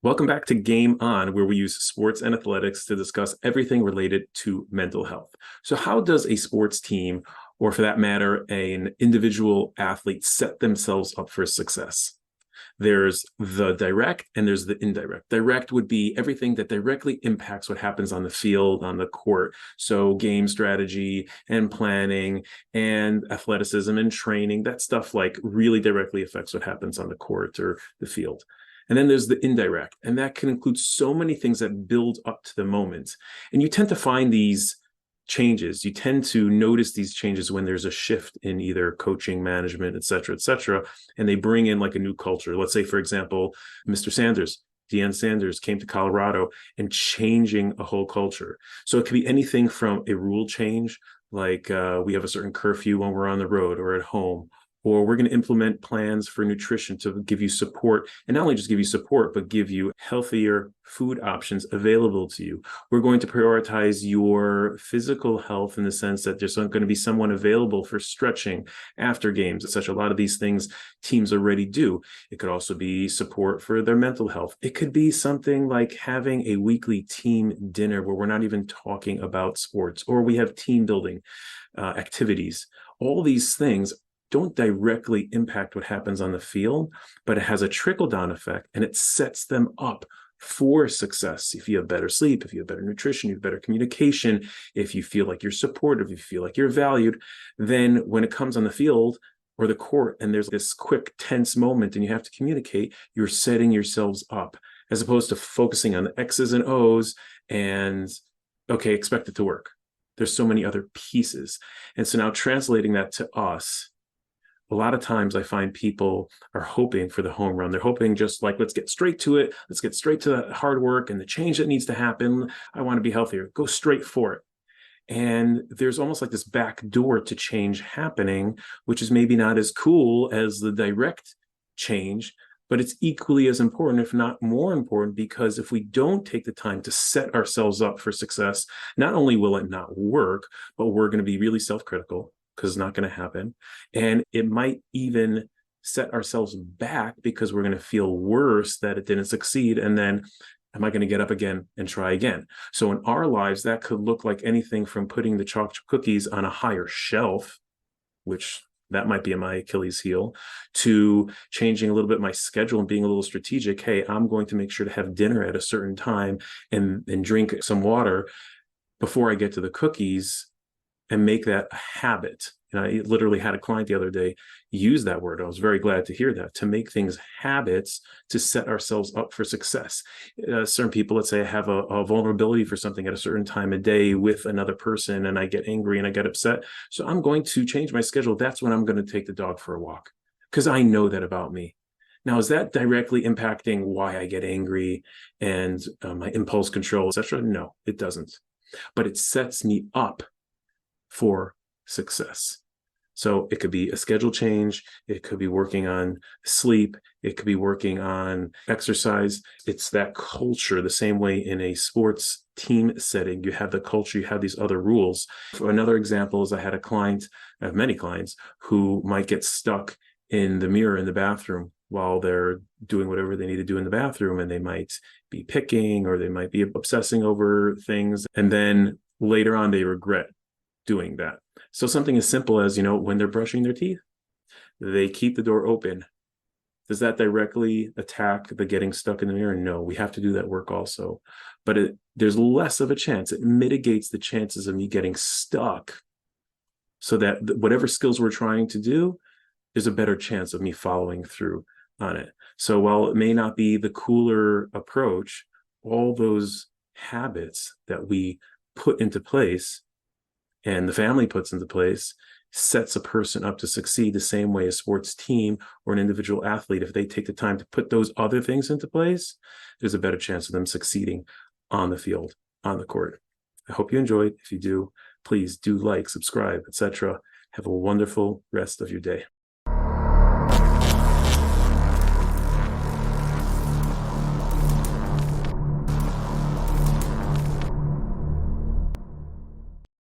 Welcome back to Game On, where we use sports and athletics to discuss everything related to mental health. So, how does a sports team, or for that matter, an individual athlete, set themselves up for success? There's the direct and there's the indirect. Direct would be everything that directly impacts what happens on the field, on the court. So, game strategy and planning and athleticism and training, that stuff like really directly affects what happens on the court or the field. And then there's the indirect, and that can include so many things that build up to the moment. And you tend to find these changes. You tend to notice these changes when there's a shift in either coaching, management, et cetera, and they bring in like a new culture. Let's say, for example, Mr. Sanders, Deion Sanders came to Colorado and changing a whole culture. So it could be anything from a rule change, like we have a certain curfew when we're on the road or at home, or we're going to implement plans for nutrition to give you support, and not only just give you support, but give you healthier food options available to you. We're going to prioritize your physical health in the sense that there's going to be someone available for stretching after games, etc. A lot of these things teams already do. It could also be support for their mental health. It could be something like having a weekly team dinner where we're not even talking about sports, or we have team building activities. All these things don't directly impact what happens on the field, but it has a trickle-down effect, and it sets them up for success. If you have better sleep, if you have better nutrition, you have better communication, if you feel like you're supported, if you feel like you're valued, then when it comes on the field or the court and there's this quick tense moment and you have to communicate, you're setting yourselves up as opposed to focusing on the X's and O's and, okay, expect it to work. There's so many other pieces. And so now translating that to us, a lot of times I find people are hoping for the home run. They're hoping just like, let's get straight to it. Let's get straight to the hard work and the change that needs to happen. I want to be healthier. Go straight for it. And there's almost like this back door to change happening, which is maybe not as cool as the direct change, but it's equally as important, if not more important, because if we don't take the time to set ourselves up for success, not only will it not work, but we're going to be really self-critical, because it's not going to happen. And it might even set ourselves back because we're going to feel worse that it didn't succeed. And then, am I going to get up again and try again? So in our lives, that could look like anything from putting the chocolate cookies on a higher shelf, which that might be my Achilles heel, to changing a little bit my schedule and being a little strategic. Hey, I'm going to make sure to have dinner at a certain time and drink some water before I get to the cookies, and make that a habit. And I literally had a client the other day use that word. I was very glad to hear that, to make things habits to set ourselves up for success. Certain people, let's say I have a vulnerability for something at a certain time of day with another person, and I get angry and I get upset. So I'm going to change my schedule. That's when I'm going to take the dog for a walk, because I know that about me. Now, is that directly impacting why I get angry and my impulse control, etc.? No, it doesn't. But it sets me up for success. So it could be a schedule change. It could be working on sleep. It could be working on exercise. It's that culture, the same way in a sports team setting, you have the culture, you have these other rules. For another example is I had a client, I have many clients who might get stuck in the mirror in the bathroom while they're doing whatever they need to do in the bathroom. And they might be picking, or they might be obsessing over things. And then later on, they regret doing that. So something as simple as, when they're brushing their teeth, they keep the door open. Does that directly attack the getting stuck in the mirror? No, we have to do that work also. But there's less of a chance. It mitigates the chances of me getting stuck, so that whatever skills we're trying to do, there's a better chance of me following through on it. So while it may not be the cooler approach, all those habits that we put into place and the family puts into place sets a person up to succeed the same way a sports team or an individual athlete. If they take the time to put those other things into place, there's a better chance of them succeeding on the field, on the court. I hope you enjoyed. If you do, please do like, subscribe, etc. Have a wonderful rest of your day.